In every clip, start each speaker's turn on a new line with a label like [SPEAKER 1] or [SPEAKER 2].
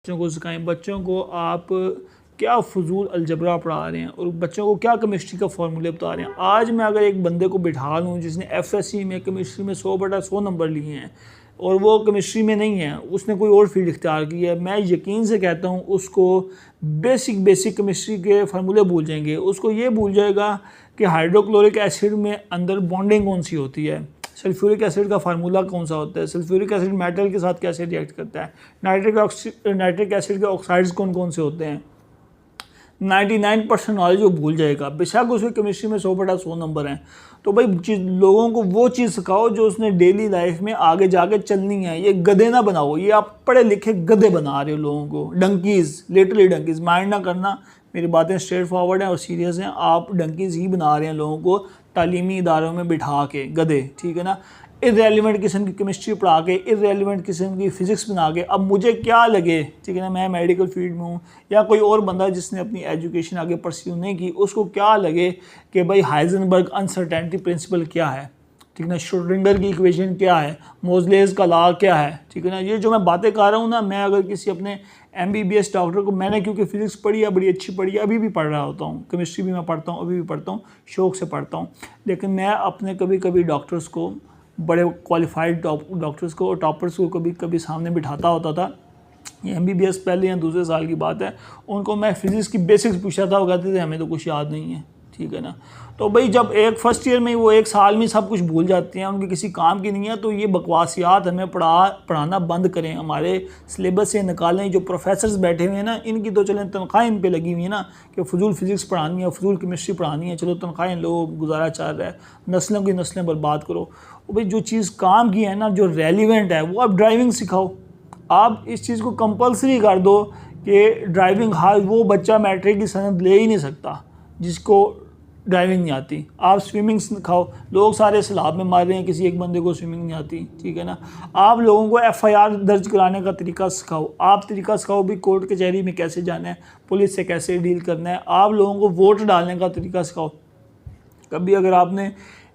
[SPEAKER 1] बच्चों को सिखाएं। बच्चों को आप क्या फजूल अलजबरा पढ़ा रहे हैं और बच्चों को क्या केमिस्ट्री का फार्मूले बता रहे हैं। आज मैं अगर एक बंदे को बिठा लूँ जिसने एफएससी में केमिस्ट्री में 100/100 नंबर लिए हैं और वो केमिस्ट्री में नहीं है, उसने कोई और फील्ड इख्तियार की है, मैं यकीन से कहता हूँ उसको बेसिक केमिस्ट्री के फार्मूले भूल जाएंगे। उसको ये भूल जाएगा कि हाइड्रोक्लोरिक एसिड में अंदर बॉन्डिंग कौन सी होती है, सल्फ्यूरिक एसिड का फार्मूला कौन सा होता है, सल्फ्यूरिक एसिड मेटल के साथ कैसे रिएक्ट करता है, नाइट्रिक एसिड के ऑक्साइड्स कौन कौन से होते हैं। 99% नॉलेज वो भूल जाएगा, बेशक उसकी केमिस्ट्री में 100/100 नंबर हैं। तो भाई लोगों को वो चीज़ सिखाओ जो उसने डेली लाइफ में आगे जाके चलनी है। ये गधे ना बनाओ, ये आप पढ़े लिखे गधे बना रहे हो लोगों को, डंकीज़, लिटरली डंकीज़। माइंड ना करना, मेरी बातें स्ट्रेट फॉरवर्ड हैं और सीरियस हैं। आप डंकीज़ ही बना रहे हैं लोगों को तालीमी इदारों में बिठा के, गधे, ठीक है ना। इर्रेलेवेंट किस्म की केमिस्ट्री पढ़ा के, इर्रेलेवेंट किस्म की फ़िज़िक्स बना के। अब मुझे क्या लगे, ठीक है ना, मैं मेडिकल फील्ड में हूँ या कोई और बंदा जिसने अपनी एजुकेशन आगे परस्यू नहीं की, उसको क्या लगे कि भाई हाइजेनबर्ग अनसर्टेनिटी प्रिंसिपल क्या है, ठीक है ना, श्रोडिंगर की इक्वेशन क्या है, मोजलेस का लॉ क्या है, ठीक है ना। ये जो मैं बातें कर रहा हूँ ना, मैं अगर किसी अपने MBBS डॉक्टर को, मैंने क्योंकि फ़िज़िक्स पढ़ी है, बड़ी अच्छी पढ़ी है, अभी भी पढ़ रहा होता हूँ, केमिस्ट्री भी मैं पढ़ता हूँ, अभी भी पढ़ता हूँ, शौक़ से पढ़ता हूँ, लेकिन मैं अपने कभी कभी डॉक्टर्स को, बड़े क्वालिफाइड डॉक्टर्स को, टॉपर्स को कभी कभी सामने बिठाता होता था। ये MBBS पहले या दूसरे साल की बात है, उनको मैं फ़िज़िक्स की बेसिक्स पूछा था, वो कहते थे हमें तो कुछ याद नहीं है, ठीक है ना। तो भाई जब एक फर्स्ट ईयर में वो एक साल में सब कुछ भूल जाते हैं, उनकी किसी काम की नहीं है, तो ये बकवासियात हमें पढ़ाना बंद करें, हमारे सिलेबस से निकालें। जो प्रोफेसर्स बैठे हुए हैं ना, इनकी तो चलें तनख्वाह इन पे लगी हुई है ना कि फजूल फिज़िक्स पढ़ानी है, फजूल केमिस्ट्री पढ़ानी है, चलो तनख्वाहें लो, गुजारा चल रहा है, नस्लों की नस्लें बर्बाद करो। और भाई जो चीज़ काम की है ना, जो रेलिवेंट है, वो आप ड्राइविंग सिखाओ। आप इस चीज़ को कंपल्सरी कर दो कि ड्राइविंग, हाँ, वो बच्चा मैट्रिक की सनद ले ही नहीं सकता जिसको ड्राइविंग नहीं आती। आप स्विमिंग सिखाओ, लोग सारे सैलाब में मार रहे हैं, किसी एक बंदे को स्विमिंग नहीं आती, ठीक है ना। आप लोगों को FIR दर्ज कराने का तरीका सिखाओ, आप तरीका सिखाओ भी कोर्ट कचहरी में कैसे जाना है, पुलिस से कैसे डील करना है। आप लोगों को वोट डालने का तरीका सिखाओ। कभी अगर आपने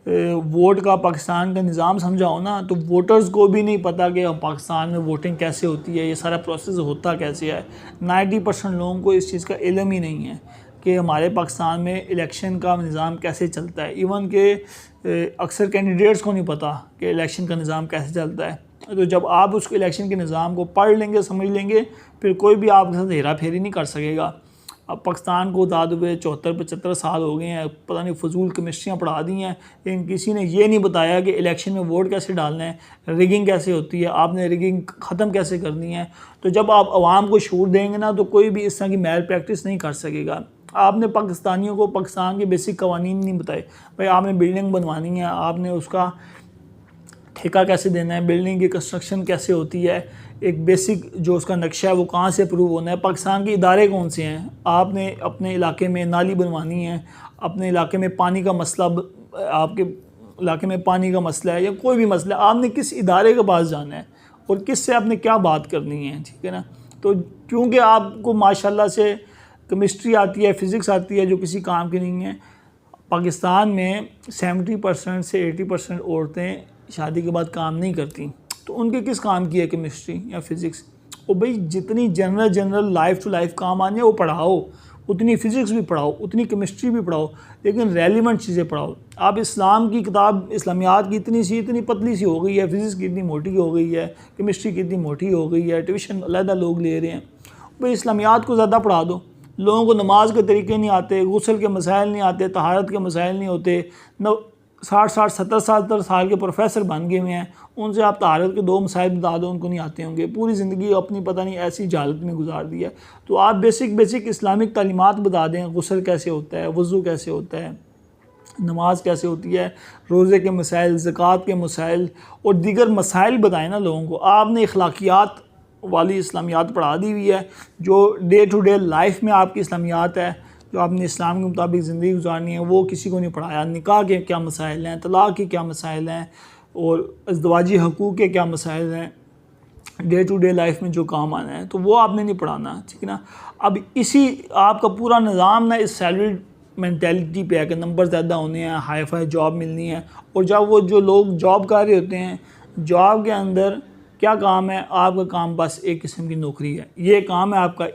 [SPEAKER 1] वोट का पाकिस्तान का निज़ाम समझाओ ना, तो वोटर्स को भी नहीं पता कि पाकिस्तान में वोटिंग कैसे होती है, ये सारा प्रोसेस होता कैसे है। 90% लोगों को इस चीज़ का इल्म ही नहीं है कि हमारे पाकिस्तान में इलेक्शन का निज़ाम कैसे चलता है। इवन के अक्सर कैंडिडेट्स को नहीं पता कि इलेक्शन का निज़ाम कैसे चलता है। तो जब आप उसके इलेक्शन के निज़ाम को पढ़ लेंगे, समझ लेंगे, फिर कोई भी आपके साथ हेरा फेरी नहीं कर सकेगा। अब पाकिस्तान को आज़ाद हुए 74-75 साल हो गए हैं, पता नहीं फजूल केमिस्ट्रियाँ पढ़ा दी हैं, लेकिन किसी ने ये नहीं बताया कि इलेक्शन में वोट कैसे डालना है, रिगिंग कैसे होती है, आपने रिगिंग ख़त्म कैसे करनी है। तो जब आप आवाम को छूट देंगे ना, तो कोई भी इस तरह की मैल प्रैक्टिस नहीं कर सकेगा। आपने पाकिस्तानियों को पाकिस्तान के बेसिक कवानीन नहीं बताए। भाई आपने बिल्डिंग बनवानी है, आपने उसका ठेका कैसे देना है, बिल्डिंग की कंस्ट्रक्शन कैसे होती है, एक बेसिक जो उसका नक्शा है वो कहाँ से अप्रूव होना है, पाकिस्तान के इदारे कौन से हैं, आपने अपने इलाके में नाली बनवानी है, अपने इलाके में पानी का मसला, आपके इलाके में पानी का मसला है या कोई भी मसला, आपने किस इदारे के पास जाना है और किस से आपने क्या बात करनी है, ठीक है ना। तो क्योंकि आपको माशाल्लाह से केमिस्ट्री आती है, फ़िज़िक्स आती है, जो किसी काम की नहीं है। पाकिस्तान में 70% से 80% औरतें शादी के बाद काम नहीं करती, तो उनके किस काम की है केमिस्ट्री या फ़िज़िक्स। और भाई जितनी जनरल लाइफ टू लाइफ काम आनी है वो पढ़ाओ, उतनी फ़िज़िक्स भी पढ़ाओ, उतनी केमिस्ट्री भी पढ़ाओ, लेकिन रेलिवेंट चीज़ें पढ़ाओ। आप इस्लाम की किताब, इस्लामियात की इतनी पतली सी हो गई है, फ़िज़िक्स की इतनी मोटी हो गई है, केमिस्ट्री की इतनी मोटी हो गई है, ट्यूशन अलहदा लोग ले रहे हैं। भाई इस्लामियात को ज़्यादा पढ़ा दो। लोगों को नमाज के तरीके नहीं आते, गुस्ल के मसाइल नहीं आते, तहारत के मसाइल नहीं होते। 60-70 साल के प्रोफेसर बन गए हुए हैं, उनसे आप तहारत के 2 मसाइल बता दो, उनको नहीं आते होंगे। पूरी ज़िंदगी अपनी पता नहीं ऐसी जहालत में गुजार दी है। तो आप बेसिक इस्लामिक तालीमात बता दें, गुस्ल कैसे होता है, वज़ू कैसे होता है, नमाज कैसे होती है, रोज़े के मसाइल, ज़कात के मसाइल और दीगर मसाइल बताएं ना लोगों को। आपने अखलाकियात वाली इस्लामियात पढ़ा दी हुई है, जो डे टू डे लाइफ में आपकी इस्लामियात है, जो आपने इस्लाम के मुताबिक ज़िंदगी गुजारनी है, वो किसी को नहीं पढ़ाया। निकाह के क्या मसाइल हैं, तलाक़ के क्या मसाइल हैं और अज़दवाजी हकूक़ के क्या मसाइल हैं, डे टू डे लाइफ में जो काम आना है, तो वो आपने नहीं पढ़ाना, ठीक है ना। अब इसी आपका पूरा निज़ाम ना इस सैलरीड मेंटालिटी पे है कि नंबर ज़्यादा होने हैं, हाई फाई जॉब मिलनी है। और जब वो जो लोग जॉब कर रहे होते हैं, जॉब के अंदर क्या काम है आपका? काम बस एक किस्म की नौकरी है, ये काम है आपका,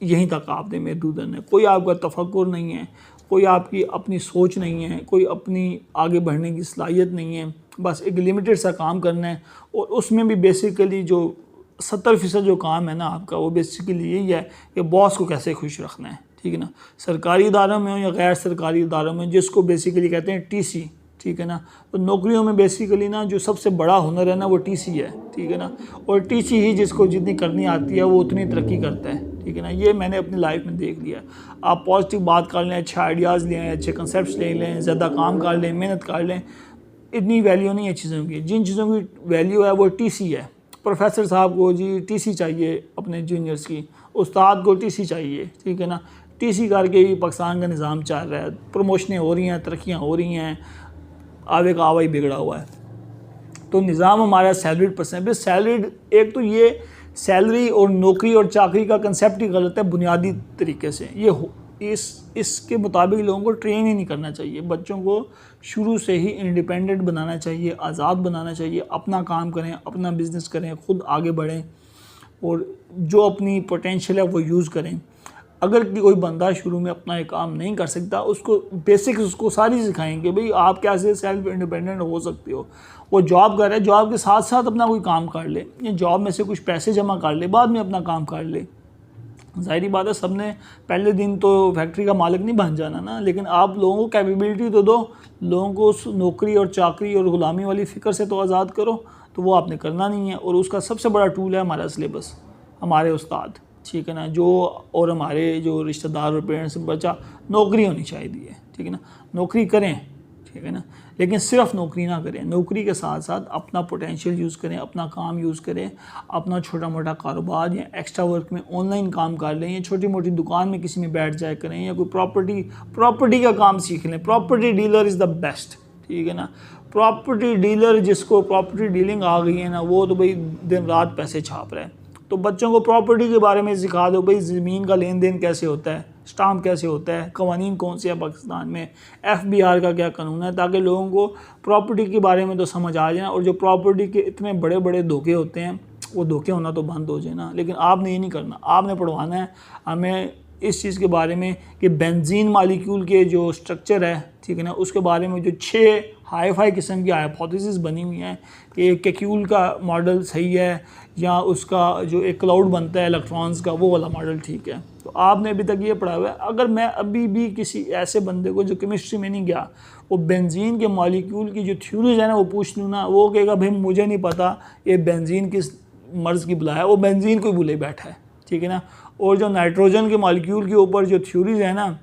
[SPEAKER 1] यहीं तक आपने महदूदन है। कोई आपका तफक्कुर नहीं है, कोई आपकी अपनी सोच नहीं है, कोई अपनी आगे बढ़ने की सलाहियत नहीं है। बस एक लिमिटेड सा काम करना है, और उसमें भी बेसिकली जो 70% जो काम है ना आपका, वो बेसिकली यही है कि बॉस को कैसे खुश रखना है, ठीक है ना। सरकारी इदारों में हो या गैर सरकारी इदारों में, जिसको बेसिकली कहते हैं टीसी, ठीक है ना। तो नौकरियों में बेसिकली ना जो सबसे बड़ा हुनर है ना वो टीसी है, ठीक है ना। और टीसी ही जिसको जितनी करनी आती है वो उतनी तरक्की करता है, ठीक है ना। ये मैंने अपनी लाइफ में देख लिया। आप पॉजिटिव बात कर लें, अच्छे आइडियाज़ लें, अच्छे कंसेप्ट ले लें, ज़्यादा काम कर लें, मेहनत कर लें, इतनी वैल्यू नहीं है चीज़ों की। जिन चीज़ों की वैल्यू है वो टीसी है। प्रोफेसर साहब को जी टीसी चाहिए अपने जूनियर्स की, उस्ताद को टीसी चाहिए, ठीक है ना। टीसी करके ही पाकिस्तान का निज़ाम चल रहा है, प्रमोशनें हो रही हैं, तरक्कियाँ हो रही हैं, आवे का आवा ही बिगड़ा हुआ है। तो निज़ाम हमारा सैलरीड पर्सन भी सैलरीड, एक तो ये सैलरी और नौकरी और चाकरी का कंसेप्ट ही गलत है बुनियादी तरीके से। इसके मुताबिक लोगों को ट्रेन ही नहीं करना चाहिए। बच्चों को शुरू से ही इंडिपेंडेंट बनाना चाहिए, आज़ाद बनाना चाहिए, अपना काम करें, अपना बिज़नेस करें, ख़ुद आगे बढ़ें, और जो अपनी पोटेंशियल है वो यूज़ करें। अगर कोई बंदा शुरू में अपना एक काम नहीं कर सकता, उसको बेसिक्स उसको सारी सिखाएंगे, भाई आप कैसे सेल्फ इंडिपेंडेंट हो सकते हो। वो जॉब कर रहा है, जॉब के साथ साथ अपना कोई काम कर ले, या जॉब में से कुछ पैसे जमा कर ले, बाद में अपना काम कर ले। ज़ाहिर बात है सबने पहले दिन तो फैक्ट्री का मालिक नहीं बन जाना ना, लेकिन आप लोगों को कैपेबिलिटी तो दो, लोगों को उस नौकरी और चाकरी और ग़ुलामी वाली फ़िक्र से तो आज़ाद करो। तो वो आपने करना नहीं है, और उसका सबसे बड़ा टूल है हमारा सिलेबस, हमारे उस्ताद, ठीक है ना, जो और हमारे जो रिश्तेदार और पेरेंट्स से बच्चा नौकरी होनी चाहिए, ठीक है ना। नौकरी करें, ठीक है ना, लेकिन सिर्फ नौकरी ना करें, नौकरी के साथ साथ अपना पोटेंशियल यूज़ करें, अपना काम यूज़ करें, अपना छोटा मोटा कारोबार या एक्स्ट्रा वर्क में ऑनलाइन काम कर लें, या छोटी मोटी दुकान में किसी में बैठ जाए करें, या कोई प्रॉपर्टी का काम सीख लें। Property dealer is the best, ठीक है ना। प्रॉपर्टी डीलर, जिसको प्रॉपर्टी डीलिंग आ गई है ना, वो तो भाई दिन रात पैसे छाप रहा है। तो बच्चों को प्रॉपर्टी के बारे में सिखा दो, भाई ज़मीन का लेन देन कैसे होता है, स्टाम्प कैसे होता है, कवानीन कौन से हैं पाकिस्तान में, FBR का क्या कानून है, ताकि लोगों को प्रॉपर्टी के बारे में तो समझ आ जाए ना। और जो प्रॉपर्टी के इतने बड़े बड़े धोखे होते हैं, वो धोखे होना तो बंद हो जाए ना। लेकिन आपने ये नहीं करना, आपने पढ़वाना है हमें इस चीज़ के बारे में कि बेंजीन मालिक्यूल के जो स्ट्रक्चर है, ठीक है ना, उसके बारे में जो 6 हाई-फाई किस्म की हाइपोथेसिस बनी हुई हैं कि कैक्यूल का मॉडल सही है, या उसका जो एक क्लाउड बनता है इलेक्ट्रॉन्स का, वो वाला मॉडल ठीक है। तो आपने अभी तक ये पढ़ा हुआ है। अगर मैं अभी भी किसी ऐसे बंदे को जो केमिस्ट्री में नहीं गया, वो बेंजीन के मॉलिक्यूल की जो थ्योरीज है ना वो पूछ लूँ ना, वो कहेगा भाई मुझे नहीं पता ये बेंजीन किस मर्ज़ की बुला है, वो बेंजीन को ही भूले बैठा है, ठीक है ना। और जो नाइट्रोजन के मॉलिक्यूल के ऊपर जो थ्योरीज है ना,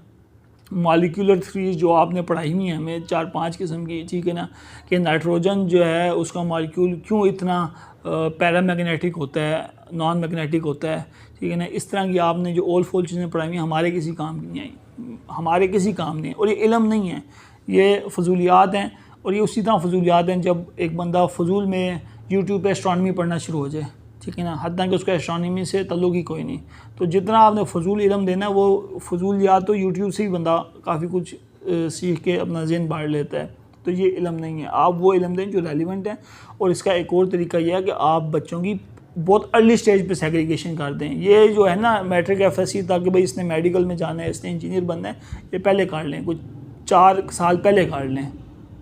[SPEAKER 1] मॉलिक्यूलर थ्योरीज जो आपने पढ़ाई हुई है हमें 4-5 किस्म की, ठीक है ना, कि नाइट्रोजन जो है उसका मॉलिक्यूल क्यों इतना पैरामैग्नेटिक होता है, नॉन मैग्नेटिक होता है, ठीक है ना। इस तरह की आपने जो ओल फोल चीज़ें पढ़ाई हुई हमारे किसी काम की नहीं आई, हमारे किसी काम नहीं है। और ये इल्म नहीं है, ये फजूलियात हैं। और ये उसी तरह फजूलियात हैं जब एक बंदा फजूल में यूट्यूब पे एस्ट्रोनॉमी पढ़ना शुरू हो जाए, ठीक है ना, हद तक कि उसका एस्ट्रोनॉमी से तल्लुक ही कोई नहीं। तो जितना आपने फजूल इल्म देना है, वो फजूलियात तो यूट्यूब से ही बंदा काफ़ी कुछ सीख के अपना ज़हन बाढ़ लेता है। तो ये इल्म नहीं है, आप वो इल्म दें जो रेलिवेंट है। और इसका एक और तरीका यह है कि आप बच्चों की बहुत अर्ली स्टेज पे सेग्रीगेशन कर दें। ये जो है ना मैट्रिक FSC तक कि भाई इसने मेडिकल में जाना है, इसने इंजीनियर बनना है, ये पहले कर लें, कुछ 4 साल पहले कर लें,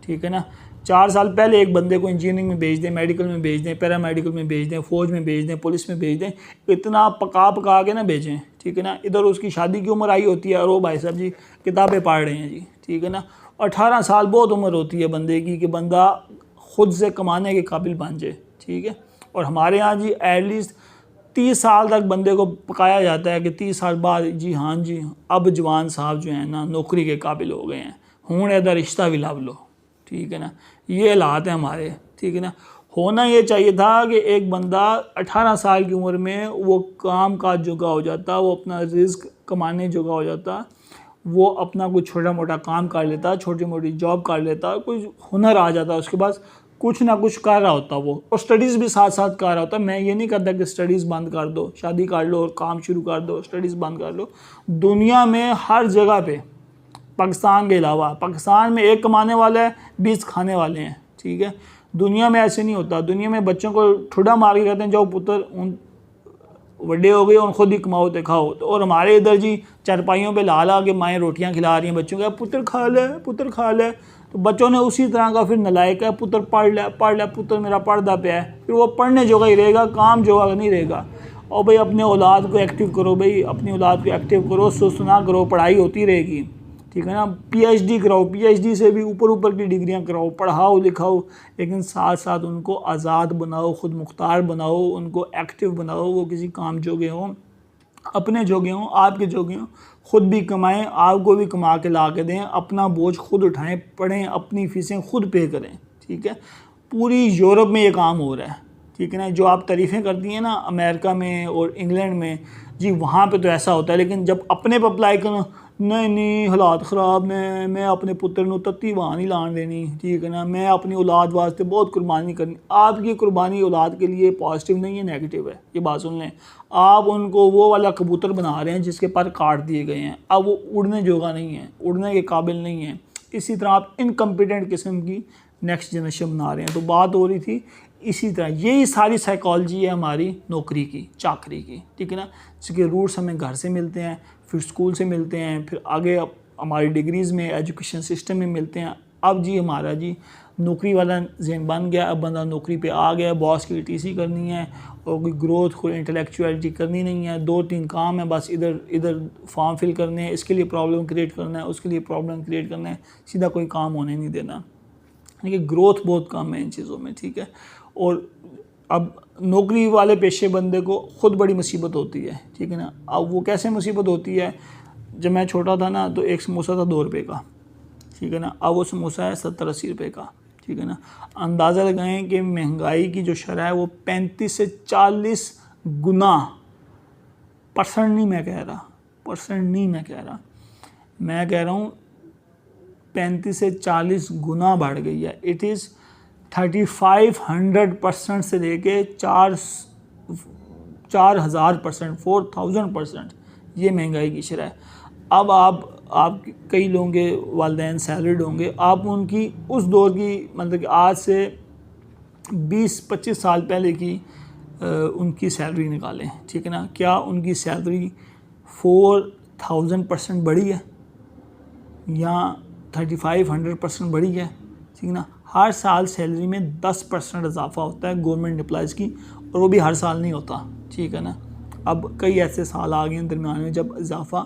[SPEAKER 1] ठीक है ना। 4 साल पहले एक बंदे को इंजीनियरिंग में भेज दें, मेडिकल में भेज दें, पैरामेडिकल में भेज दें, फ़ौज में भेज दें, पुलिस में भेज दें, इतना पका के ना भेजें, ठीक है ना। इधर उसकी शादी की उम्र आई होती है और वो भाई साहब जी किताबें पढ़ रहे हैं जी, ठीक है ना। 18 साल बहुत उम्र होती है बंदे की कि बंदा ख़ुद से कमाने के काबिल बन जाए, ठीक है। और हमारे यहाँ जी एटलीस्ट 30 साल तक बंदे को पकाया जाता है कि 30 साल बाद जी हाँ जी अब जवान साहब जो हैं ना नौकरी के काबिल हो गए हैं, हूँ इधर रिश्ता भी लब लो, ठीक है ना। ये हालात हैं हमारे, ठीक है ना। होना ये चाहिए था कि एक बंदा 18 साल की उम्र में वो काम काज जोगा हो जाता, वो अपना रिस्क कमाने जोगा हो जाता, वो अपना कुछ छोटा मोटा काम कर लेता, छोटी मोटी जॉब कर लेता, कोई हुनर आ जाता, उसके पास कुछ ना कुछ कर रहा होता वो, और स्टडीज़ भी साथ साथ कर रहा होता। मैं ये नहीं करता कि स्टडीज़ बंद कर दो, शादी कर लो और काम शुरू कर दो, स्टडीज़ बंद कर लो। दुनिया में हर जगह पे, पाकिस्तान के अलावा, पाकिस्तान में 1 कमाने वाला है, 20 खाने वाले हैं, ठीक है। दुनिया में ऐसे नहीं होता। दुनिया में बच्चों को ठुडा मार के कहते हैं जाओ पुत्र उन बड़े हो गए और ख़ुद ही कमाओ तो खाओ। तो और हमारे इधर जी चारपाइयों पे ला ला के माएँ रोटियां खिला रही हैं बच्चों को, पुत्र खा ले पुत्र खा ले। तो बच्चों ने उसी तरह का फिर नलायक है, पुत्र पढ़ ले पुत्र मेरा पढ़दा पे है, फिर वो पढ़ने जोगा ही रहेगा, काम जोगा नहीं रहेगा। और भाई अपने औलाद को एक्टिव करो, भाई अपनी औलाद को एक्टिव करो, सुस्त ना करो, पढ़ाई होती रहेगी, ठीक है ना। पीएचडी कराओ, पीएचडी से भी ऊपर ऊपर की डिग्रियां कराओ, पढ़ाओ लिखाओ, लेकिन साथ साथ उनको आज़ाद बनाओ, ख़ुद मुख्तार बनाओ, उनको एक्टिव बनाओ, वो किसी काम जोगे हों, अपने जोगे हों, आपके जोगे हों, ख़ुद भी कमाएं, आपको भी कमा के ला के दें, अपना बोझ खुद उठाएं, पढ़ें, अपनी फ़ीसें खुद पे करें, ठीक है। पूरी यूरोप में ये काम हो रहा है, ठीक है ना। जो आप तारीफ़ें करती हैं ना अमेरिका में और इंग्लैंड में, जी वहाँ पे तो ऐसा होता है, लेकिन जब अपने पर अप्लाई करना, नहीं हालात ख़राब ने, मैं अपने पुत्र को तत्ती वहाँ नहीं लान देनी, ठीक है ना, मैं अपनी औलाद वास्ते बहुत कुर्बानी करनी। आपकी कुर्बानी औलाद के लिए पॉजिटिव नहीं है, नेगेटिव है, ये बात सुन लें। आप उनको वो वाला कबूतर बना रहे हैं जिसके पर काट दिए गए हैं, अब वो उड़ने जोगा नहीं है, उड़ने के काबिल नहीं है। इसी तरह आप इनकम्पिटेंट किस्म की नेक्स्ट जनरेशन बना रहे हैं। तो बात हो रही थी इसी तरह, यही सारी साइकोलॉजी है हमारी नौकरी की, चाकरी की, ठीक है ना। जिसके रूट्स हमें घर से मिलते हैं, फिर स्कूल से मिलते हैं, फिर आगे हमारी डिग्रीज़ में एजुकेशन सिस्टम में मिलते हैं। अब जी हमारा जी नौकरी वाला ज़हन बन गया, अब बंदा नौकरी पे आ गया, बॉस की टीसी करनी है और कोई ग्रोथ, कोई इंटेलेक्चुअलिटी करनी नहीं है, 2-3 काम है बस, इधर इधर फॉर्म फिल करने हैं, इसके लिए प्रॉब्लम क्रिएट करना है, उसके लिए प्रॉब्लम क्रिएट करना है, सीधा कोई काम होने नहीं देना। देखिए ग्रोथ बहुत कम है इन चीज़ों में, ठीक है। और अब नौकरी वाले पेशे बंदे को ख़ुद बड़ी मुसीबत होती है, ठीक है ना। अब वो कैसे मुसीबत होती है, जब मैं छोटा था ना तो एक समोसा था 2 रुपये का, ठीक है ना, अब वो समोसा है 70-80 रुपये का, ठीक है ना। अंदाज़ा लगाएं कि महंगाई की जो शरह है वो 35 से 40 गुना, परसेंट नहीं मैं कह रहा, परसेंट नहीं मैं कह रहा, मैं कह रहा हूँ 35 से 40 गुना बढ़ गई है। इट इज़ 3500% से लेके 4000%, 4000% ये महंगाई की शरह है। अब आप कई लोगों के वालिदैन सैलरीड होंगे, आप उनकी उस दौर की, मतलब कि आज से 20-25 साल पहले की उनकी सैलरी निकालें, ठीक है ना। क्या उनकी सैलरी 4000% बढ़ी है या 3500% बढ़ी है, ठीक है ना। हर साल सैलरी में 10% इजाफा होता है गवर्नमेंट एम्प्लॉइज़ की, और वो भी हर साल नहीं होता, ठीक है ना। अब कई ऐसे साल आ गए हैं दरमियान में जब इजाफा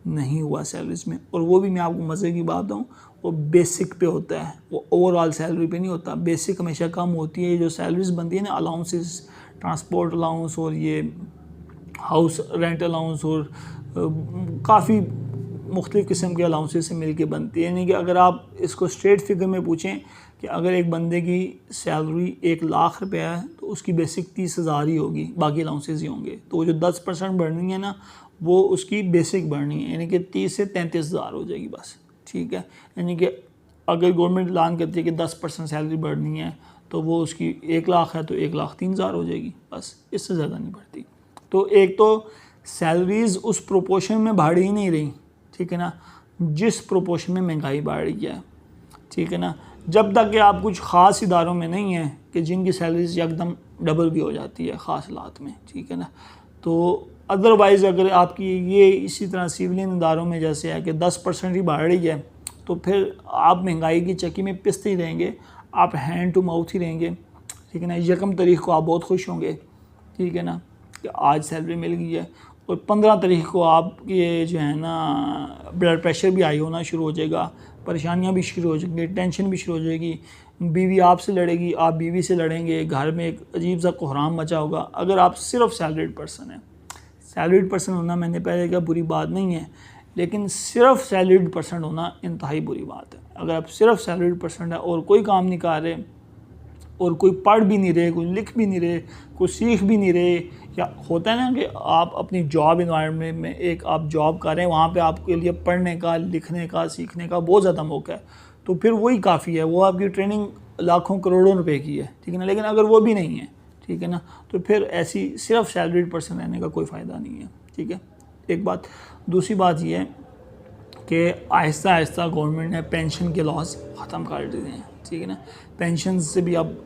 [SPEAKER 1] नहीं हुआ सैलरीज में, और वो भी मैं आपको मज़े की बात दूँ, वो बेसिक पे होता है, वो ओवरऑल सैलरी पे नहीं होता। बेसिक हमेशा कम होती है, जो सैलरीज बनती है ना, अलाउंसेस, ट्रांसपोर्ट अलाउंस और ये हाउस रेंट अलाउंस और काफ़ी मुख्तलिफ़ किस्म के अलाउंसेस से मिल के बनती है। यानी कि अगर आप इसको स्ट्रेट फिगर में पूछें कि अगर एक बंदे की सैलरी 1 लाख रुपया है तो उसकी बेसिक 30,000 ही होगी, बाकी अलाउंसेस ही होंगे। तो वो जो 10% बढ़नी है ना, वो उसकी बेसिक बढ़नी है, यानी कि 30 से 33,000 हो जाएगी बस, ठीक है। यानी कि अगर गवर्नमेंट ऐलान करती है कि 10% सैलरी बढ़नी है तो वो उसकी 1 लाख है तो 1,03,000 हो जाएगी, बस, इससे ज़्यादा नहीं बढ़ती। तो एक तो सैलरीज़ उस प्रोपोर्शन में बढ़ ही नहीं रही, ठीक है ना, जिस प्रोपोर्शन में महंगाई बढ़ रही है, ठीक है ना। जब तक कि आप कुछ ख़ास इदारों में नहीं हैं कि जिनकी सैलरीज एकदम डबल भी हो जाती है ख़ास हालात में, ठीक है ना। तो अदरवाइज़ अगर आपकी ये इसी तरह सिविलियन इदारों में जैसे है कि 10% ही बढ़ रही है, तो फिर आप महंगाई की चक्की में पिसते ही रहेंगे, आप हैंड टू माउथ ही रहेंगे, ठीक है ना। 1 तारीख को आप बहुत खुश होंगे, ठीक है ना, कि आज सैलरी मिल गई है, और 15 तारीख को आप ये जो है ना ब्लड प्रेशर भी हाई होना शुरू हो जाएगा, परेशानियां भी शुरू हो जाएंगी, टेंशन भी शुरू हो जाएगी, बीवी आपसे लड़ेगी, आप बीवी से लड़ेंगे, घर में एक अजीब सा कोहराम मचा होगा। अगर आप सिर्फ सैलरीड पर्सन हैं, सैलरीड पर्सन होना मैंने पहले कहा बुरी बात नहीं है, लेकिन सिर्फ सैलरीड पर्सन होना इंतहाई बुरी बात है। अगर आप सिर्फ सैलरीड पर्सन है और कोई काम नहीं कर रहे, और कोई पढ़ भी नहीं रहे, कोई लिख भी नहीं रहे, कोई सीख भी नहीं रहे, या होता है ना कि आप अपनी जॉब इन्वायरमेंट में एक आप जॉब कर रहे हैं, वहाँ पे आपके लिए पढ़ने का, लिखने का, सीखने का बहुत ज़्यादा मौका है, तो फिर वही काफ़ी है। वो आपकी ट्रेनिंग लाखों करोड़ों रुपए की है, ठीक है ना। लेकिन अगर वो भी नहीं है, ठीक है ना, तो फिर ऐसी सिर्फ सैलरीड पर्सन रहने का कोई फ़ायदा नहीं है, ठीक है, एक बात। दूसरी बात ये है कि आहिस्ता आहिस्ता गवर्नमेंट ने पेंशन के लॉस ख़त्म कर दिए हैं, ठीक है ना। पेंशन से भी अब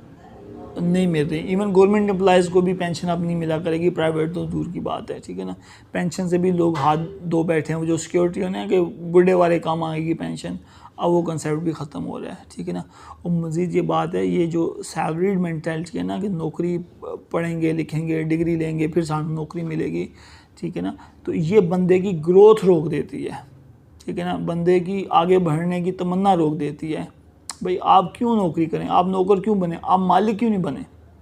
[SPEAKER 1] नहीं मिल रही, इवन गवर्नमेंट एम्प्लॉयज़ को भी पेंशन अब नहीं मिला करेगी, प्राइवेट तो दूर की बात है, ठीक है ना। पेंशन से भी लोग हाथ धो बैठे हैं, वो जो सिक्योरिटी होना है कि बूढ़े वाले काम आएगी पेंशन, अब वो कंसेप्ट भी ख़त्म हो रहा है, ठीक है ना। और मज़ीद ये बात है, ये जो सैलरीड मेंटालिटी है ना कि नौकरी पढ़ेंगे लिखेंगे डिग्री लेंगे फिर सामने नौकरी मिलेगी, ठीक है ना, तो ये बंदे की ग्रोथ रोक देती है, ठीक है ना, बंदे की आगे बढ़ने की तमन्ना रोक देती है। भाई आप क्यों नौकरी करें, आप नौकर क्यों बने, आप मालिक क्यों नहीं बने,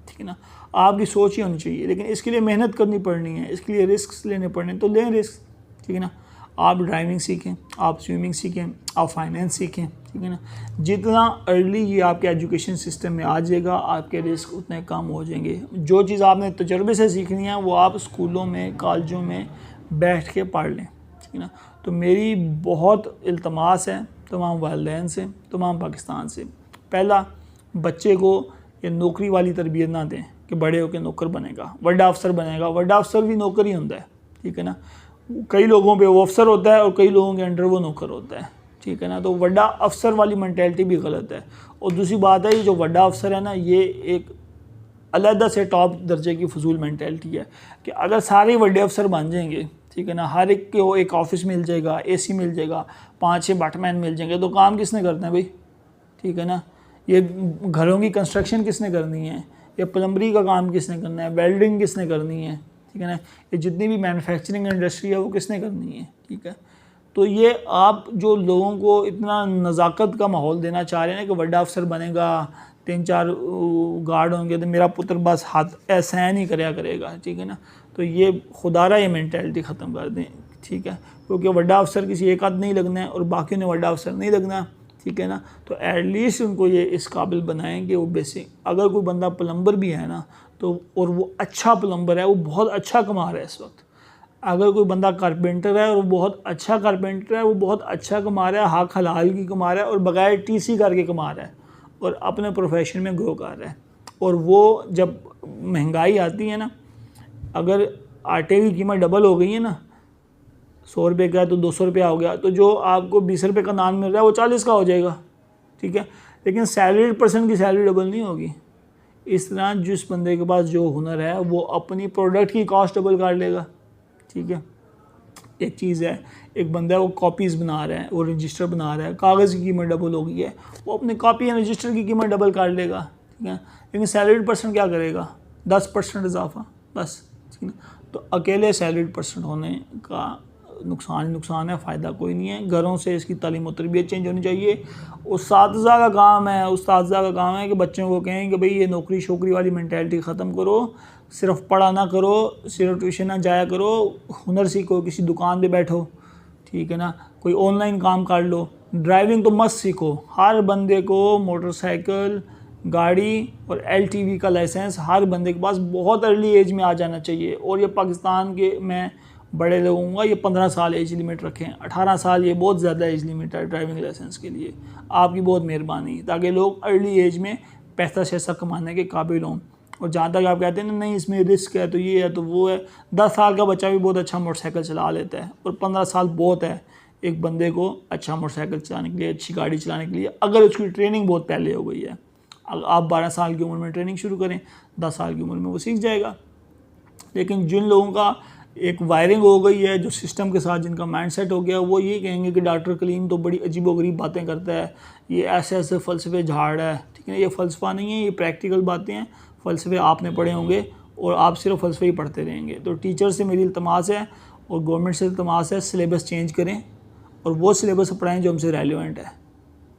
[SPEAKER 1] ठीक है ना। आपकी सोच ही होनी चाहिए, लेकिन इसके लिए मेहनत करनी पड़नी है, इसके लिए रिस्क लेने पड़ने, तो लें रिस्क, ठीक है ना। आप ड्राइविंग सीखें, आप स्विमिंग सीखें, आप फाइनेंस सीखें, ठीक है ना। जितना अर्ली ये आपके एजुकेशन सिस्टम में आ जाएगा आपके रिस्क उतने कम हो जाएंगे। जो चीज़ आपने तजर्बे से सीखनी है वो आप स्कूलों में कॉलेजों में बैठ के पढ़ लें, ठीक है ना। तो मेरी बहुत इल्तमास है तमाम वालिदैन से, तमाम पाकिस्तान से, पहला बच्चे को ये नौकरी वाली तरबियत ना दें कि बड़े होकर नौकर बनेगा, बड़ा अफसर बनेगा। बड़ा अफसर भी नौकर ही होता है, ठीक है ना। कई लोगों पे वो अफसर होता है और कई लोगों के अंडर वो नौकर होता है, ठीक है ना। तो बड़ा अफसर वाली मेंटालिटी भी गलत है। और दूसरी बात है, ये जो बड़ा अफसर है ना, ये एक अलहदा से टॉप दर्जे की फजूल मेंटालिटी है कि अगर सारे बड़े अफसर बन जाएंगे, ठीक है ना, हर एक को एक ऑफिस मिल जाएगा, एसी मिल जाएगा, 5-6 बैटमैन मिल जाएंगे, तो काम किसने करना है भाई, ठीक है ना। ये घरों की कंस्ट्रक्शन किसने करनी है, ये प्लम्बरी का काम किसने करना है, वेल्डिंग किसने करनी है, ठीक है ना, ये जितनी भी मैन्युफैक्चरिंग इंडस्ट्री है वो किसने करनी है, ठीक है। तो ये आप जो लोगों को इतना नज़ाकत का माहौल देना चाह रहे हैं कि बड़ा अफसर बनेगा, 3-4 गार्ड होंगे तो मेरा पुत्र बस हाथ ऐसा नहीं कराया करेगा, ठीक है ना। तो ये खुदारा ये मेंटालिटी ख़त्म कर दें, ठीक है, क्योंकि बड़ा अफसर किसी एक आध नहीं लगना है और बाकी ने बड़ा अफसर नहीं लगना, ठीक है ना। तो एटलीस्ट उनको ये इस काबिल बनाएं कि वो बेसिक, अगर कोई बंदा प्लम्बर भी है ना तो, और वो अच्छा प्लम्बर है, वो बहुत अच्छा कमा रहा है इस वक्त। अगर कोई बंदा कारपेंटर है और वो बहुत अच्छा कारपेंटर है, वो बहुत अच्छा कमा रहा है, हाक हलाल की कमा रहा है और बगैर टीसी करके कमा रहा है और अपने प्रोफेशन में ग्रो कर रहा है। और वो जब महंगाई आती है ना, अगर आटे की कीमत डबल हो गई है ना, 100 रुपये का है तो 200 रुपया हो गया, तो जो आपको 20 रुपये का नान मिल रहा है वो 40 का हो जाएगा, ठीक है। लेकिन सैलरी पर्सन की सैलरी डबल नहीं होगी। इस तरह जिस बंदे के पास जो हुनर है वो अपनी प्रोडक्ट की कॉस्ट डबल कर लेगा, ठीक है। एक चीज़ है, एक बंदा है वो कॉपीज़ बना रहा है, वो रजिस्टर बना रहा है, कागज़ की कीमत डबल हो गई है, वो अपनी कॉपी या रजिस्टर की कीमत डबल कर लेगा, ठीक है। लेकिन सैलरीड पर्सन क्या करेगा, 10% इजाफा बस, ठीक है। तो अकेले सैलरीड पर्सन होने का नुकसान ही नुकसान है, फ़ायदा कोई नहीं है। घरों से इसकी तालीम और तरबियत चेंज होनी चाहिए। उस्ताज़ा का काम है, उस्ताज़ा का काम है कि बच्चों को कहें कि भाई ये नौकरी शोकरी वाली मेंटालिटी ख़त्म करो, सिर्फ पढ़ा ना करो, सिर्फ ट्यूशन ना जाया करो, हुनर सीखो, किसी दुकान पे बैठो, ठीक है ना, कोई ऑनलाइन काम कर लो, ड्राइविंग तो मस्त सीखो। हर बंदे को मोटरसाइकिल, गाड़ी और LTV का लाइसेंस हर बंदे के पास बहुत अर्ली एज में आ जाना चाहिए। और ये पाकिस्तान के मैं बड़े लोगों का ये 15 साल एज लिमिट रखें, 18 साल ये बहुत ज़्यादा एज लिमिट है ड्राइविंग लाइसेंस के लिए। आपकी बहुत मेहरबानी, ताकि लोग अर्ली एज में पैसा शैसा कमाने के काबिल हों। और जहाँ तक आप कहते हैं ना नहीं इसमें रिस्क है तो ये है तो वो है, 10 साल का बच्चा भी बहुत अच्छा मोटरसाइकिल चला लेता है और 15 साल बहुत है एक बंदे को अच्छा मोटरसाइकिल चलाने के लिए, अच्छी गाड़ी चलाने के लिए, अगर उसकी ट्रेनिंग बहुत पहले हो गई है। आप 12 साल की उम्र में ट्रेनिंग शुरू करें, 10 साल की उम्र में वो सीख जाएगा। लेकिन जिन लोगों का एक वायरिंग हो गई है, जो सिस्टम के साथ जिनका माइंडसेट हो गया, वो ये कहेंगे कि डॉक्टर कलीम तो बड़ी अजीबोगरीब बातें करता है, ये ऐसे ऐसे फ़लसफ़े झाड़ है, ठीक है। ये फ़लसफ़ा नहीं है, ये प्रैक्टिकल बातें हैं। फ़लसफ़े आपने पढ़े होंगे और आप सिर्फ फ़लसफ़े ही पढ़ते रहेंगे। तो टीचर से मेरी इल्तमास है और गवर्नमेंट से इल्तमास है, सिलेबस चेंज करें और वो सिलेबस पढ़ाएँ जो हमसे रेलिवेंट है,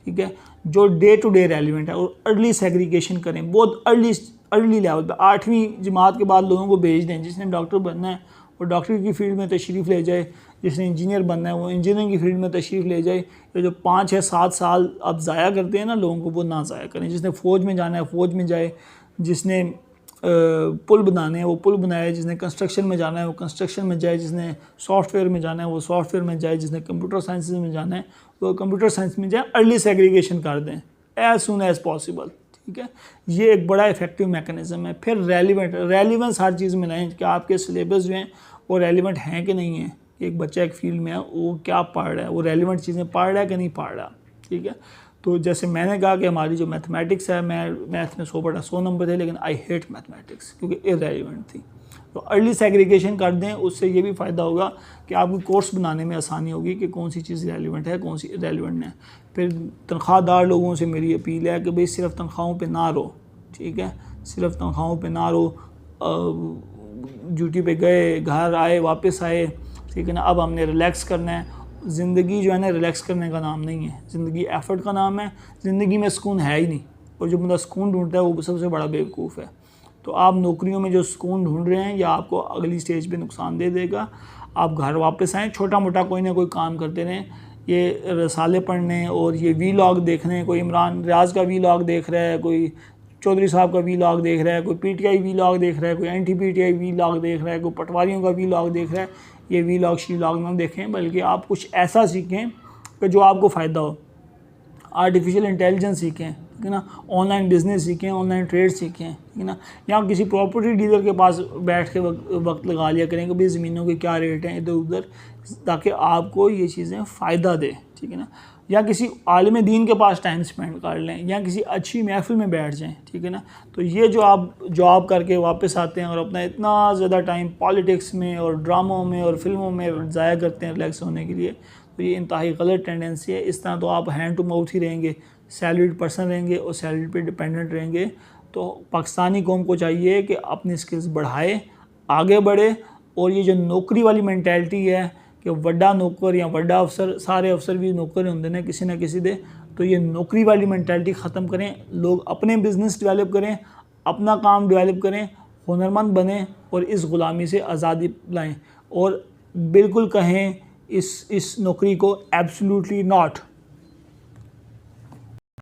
[SPEAKER 1] ठीक है, जो डे टू डे रेलिवेंट है। और अर्ली सेग्रीगेशन करें, बहुत अर्ली लेवल पे, 8वीं जमात के बाद लोगों को भेज दें। जिसने डॉक्टर बनना है वो डॉक्टर की फील्ड में तशरीफ़ ले जाए, जिसने इंजीनियर बनना है वो इंजीनियरिंग की फील्ड में तशरीफ़ ले जाए। ये जो 5 या 7 साल आप ज़ाया करते हैं ना लोगों को, वो ना ज़ाया करें। जिसने फ़ौज में जाना है फ़ौज में जाए, जिसने पुल बनाने हैं वो पुल बनाए, जिसने कंस्ट्रक्शन में जाना है वो कंस्ट्रक्शन में जाए, जिसने सॉफ्टवेयर में जाना है वो सॉफ्टवेयर में जाए, जिसने कंप्यूटर साइंस में जाना है वो कंप्यूटर साइंस में जाए। अर्ली सेग्रीगेशन कर दें एज सुन एज़ पॉसिबल, ठीक है। ये एक बड़ा इफेक्टिव मैकेनिज़्म है। फिर रेलिवेंस हर चीज़ में लाएँ कि आपके सिलेबस जो हैं वो रेलिवेंट हैं कि नहीं हैं, कि एक बच्चा एक फील्ड में है वो क्या पढ़ रहा है, वो रेलिवेंट चीज़ें पढ़ रहा है कि नहीं पढ़ रहा, ठीक है। तो जैसे मैंने कहा कि हमारी जो मैथमेटिक्स है, मैं मैथ में 100 नंबर थे, लेकिन आई हेट मैथमेटिक्स क्योंकि इरेलीवेंट थी। तो अर्ली सेग्रीगेशन कर दें, उससे ये भी फ़ायदा होगा कि आपको कोर्स बनाने में आसानी होगी कि कौन सी चीज़ रेलिवेंट है, कौन सी इरेलीवेंट है। फिर तनख्वाहदार लोगों से मेरी अपील है कि भाई सिर्फ तनख्वाहों पे ना रहो, ठीक है, सिर्फ तनख्वाहों पे ना रहो। ड्यूटी पे गए, घर आए, वापस आए, ठीक है ना, अब हमने रिलैक्स करना है। ज़िंदगी जो है ना रिलैक्स करने का नाम नहीं है, ज़िंदगी एफ़र्ट का नाम है। ज़िंदगी में सुकून है ही नहीं, और जो बंदा सुकून ढूंढता है वो सबसे बड़ा बेवकूफ़ है। तो आप नौकरियों में जो सुकून ढूंढ रहे हैं, या आपको अगली स्टेज पे नुकसान दे देगा। आप घर वापस आएँ, छोटा मोटा कोई ना कोई काम करते रहें। ये रसाले पढ़ने और ये वीलॉग देखने, कोई इमरान रियाज का वीलॉग देख रहा है, कोई चौधरी साहब का वीलॉग देख रहा है, कोई पीटीआई वीलॉग देख रहा है, कोई एंटी पीटीआई वीलॉग देख रहा है, कोई पटवारियों का वीलॉग देख रहा है, ये वीलॉग शीलॉग ना देखें, बल्कि आप कुछ ऐसा सीखें कि जो आपको फ़ायदा हो। आर्टिफिशियल इंटेलिजेंस सीखें, ठीक है ना, ऑनलाइन बिज़नेस सीखें, ऑनलाइन ट्रेड सीखें, ठीक है ना, या किसी प्रॉपर्टी डीलर के पास बैठ के वक्त लगा लिया करें कि भाई ज़मीनों के क्या रेट हैं इधर उधर, ताकि आपको ये चीज़ें फ़ायदा दें, ठीक है ना। या किसी आलिम दीन के पास टाइम स्पेंड कर लें, या किसी अच्छी महफिल में बैठ जाएं, ठीक है ना। तो ये जो आप जॉब करके वापस आते हैं और अपना इतना ज़्यादा टाइम पॉलिटिक्स में और ड्रामों में और फिल्मों में ज़ाया करते हैं रिलैक्स होने के लिए, तो ये इंतहाई गलत टेंडेंसी है। इस तरह तो आप हैंड टू माउथ ही रहेंगे, सैलरीड पर्सन रहेंगे और सैलरी पे डिपेंडेंट रहेंगे। तो पाकिस्तानी कौम को चाहिए कि अपनी स्किल्स बढ़ाए, आगे बढ़े, और ये जो नौकरी वाली मैंटेलिटी है कि वड्डा नौकर या वड्डा अफसर, सारे अफसर भी नौकर होंगे ने किसी ना किसी दे, तो ये नौकरी वाली मैंटेलिटी ख़त्म करें। लोग अपने बिज़नेस डेवलप करें, अपना काम डेवलप करें, हुनरमंद बने और इस ग़ुलामी से आज़ादी लाएं। और बिल्कुल कहें इस नौकरी को एब्सोल्युटली नॉट।